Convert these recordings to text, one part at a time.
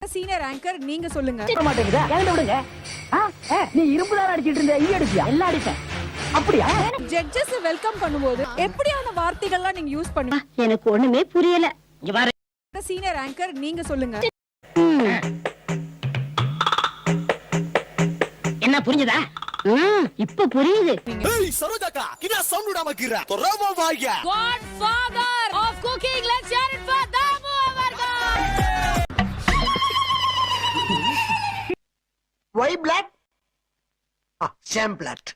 Senior anchor நீங்க சொல்லுங்க. மாட்டேங்குதா என்கிட்ட விடுங்க. நீ இரும்பு தான் அடிச்சிட்டு இருந்த, ஈ அடிச்சியா? எல்லாம் அடிச்சேன். அப்படியா? ஜட்ஜஸ் வெல்கம் பண்ணும்போது எப்படியான வார்த்தைகள்லாம் நீங்க யூஸ் பண்ணுவீங்க? எனக்கு ஒண்ணுமே புரியல. இங்க பாரு. சீனியர் ஆங்கர் நீங்க சொல்லுங்க. என்ன புரிஞ்சதா? இப்ப புரியுது. ஏய் சரோஜாக்கா கிடா சவுண்ட் விடாம கிற தொரமா வாங்க. Godfather of cooking, let's share it for Damu அவர்கள். Why black? Sham black.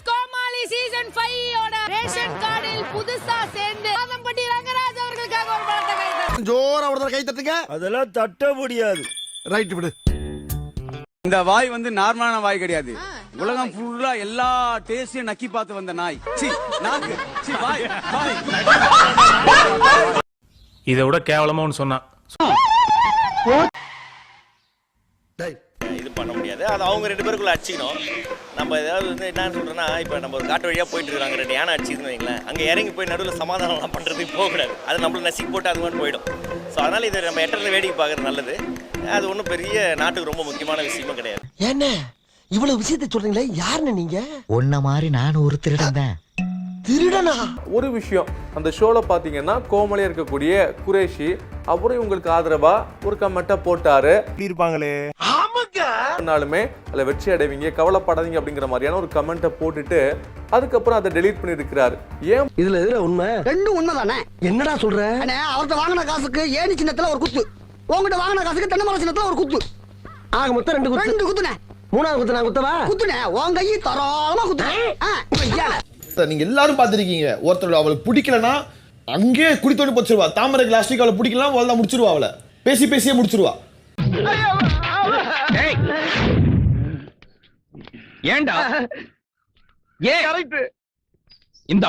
Comali season 5 ஓட ரேஷன் கார்டில் புதுசா சேர்ந்து ஆதம்பட்டி ரங்கராஜ் அவர்களுக்காக ஒரு பலத்த கைதட்டல். ஜோரா ஒருத்தர கை தட்டுங்க. அதெல்லாம் தட்ட முடியாது. ரைட் விடு. இந்த வாய் வந்து நார்மலான வாய் கிடையாது. உலகம் ஃபுல்லா எல்லா டேஸ்டையும் நக்கி பார்த்து வந்த நாய். சீ நாக்கு. சீ வாய் வாய். இதை விட கேவலமா ஒன்னு சொன்னா இது பண்ண முடியாது. அது அவங்க ரெண்டு பேருக்குள்ள அடிச்சிக்கணும். நம்ம ஏதாவது வந்து என்னன்னு சொல்றோம்னா, இப்போ நம்ம ஒரு காட்டு வழியா போயிட்டு இருக்காங்க, ரெண்டு யானை அடிச்சுன்னு வைங்களேன், அங்கே இறங்கி போய் நடுவில் சமாதானம்லாம் பண்ணுறதுக்கு போகக்கூடாது. அது நம்மள நசிக்கு போட்டு அது மாதிரி போயிடும். ஸோ அதனால் இதை நம்ம எட்டரில் வேடிக்கை பார்க்குறது நல்லது. அது ஒன்றும் பெரிய நாட்டுக்கு ரொம்ப முக்கியமான விஷயமும் கிடையாது. என்ன இவ்வளவு விஷயத்தை சொல்றீங்களே, யாருன்னு நீங்க? உன்ன மாதிரி நான் ஒரு திருடன் தான். திருடனா? ஒரு விஷயம், அந்த ஷோல பாத்தீங்கன்னா கோமலியா இருக்கக்கூடிய குரேஷி அவரும் இவங்களுக்கு ஆதரவா ஒரு கமெண்ட்டை போட்டாரு. இருப்பாங்களே ஆனாலுமே அதுல வெற்றி அடைவீங்க, கவலைப்படாதீங்க அப்படிங்கிற மாதிரியான ஒரு கமெண்ட்டை போட்டுட்டு அதுக்கப்புறம் அதை டெலீட் பண்ணி இருக்கிறாரு. ஏன் இதுல எதுல உண்மை? ரெண்டும் உண்மைதானே. என்னடா சொல்ற? அவர்கிட்ட வாங்கின காசுக்கு ஏணி சின்னத்துல ஒரு குத்து, உங்ககிட்ட வாங்கின காசுக்கு தென்னை மரம் சின்னத்துல ஒரு குத்து. ஆக மொத்தம் ரெண்டு குத்து. ரெண்டு குத்துனே. மூணாவது குத்து நான் குத்தவா? குத்துனே உன் கையை தரோளமா குத்துனே. நீங்க எல்லாரும் பாத்திருக்கீங்க, ஒருத்தர் அவளுக்கு பிடிக்கலன்னா அங்கே குடி தோண்டி போச்சிருவா. தாமரை லாஸ்டிக் அவளை பிடிக்கலாம், அவள் தான் முடிச்சிருவா. அவளை பேசி பேசியே முடிச்சிருவா. ஏண்டா ஏன் இந்த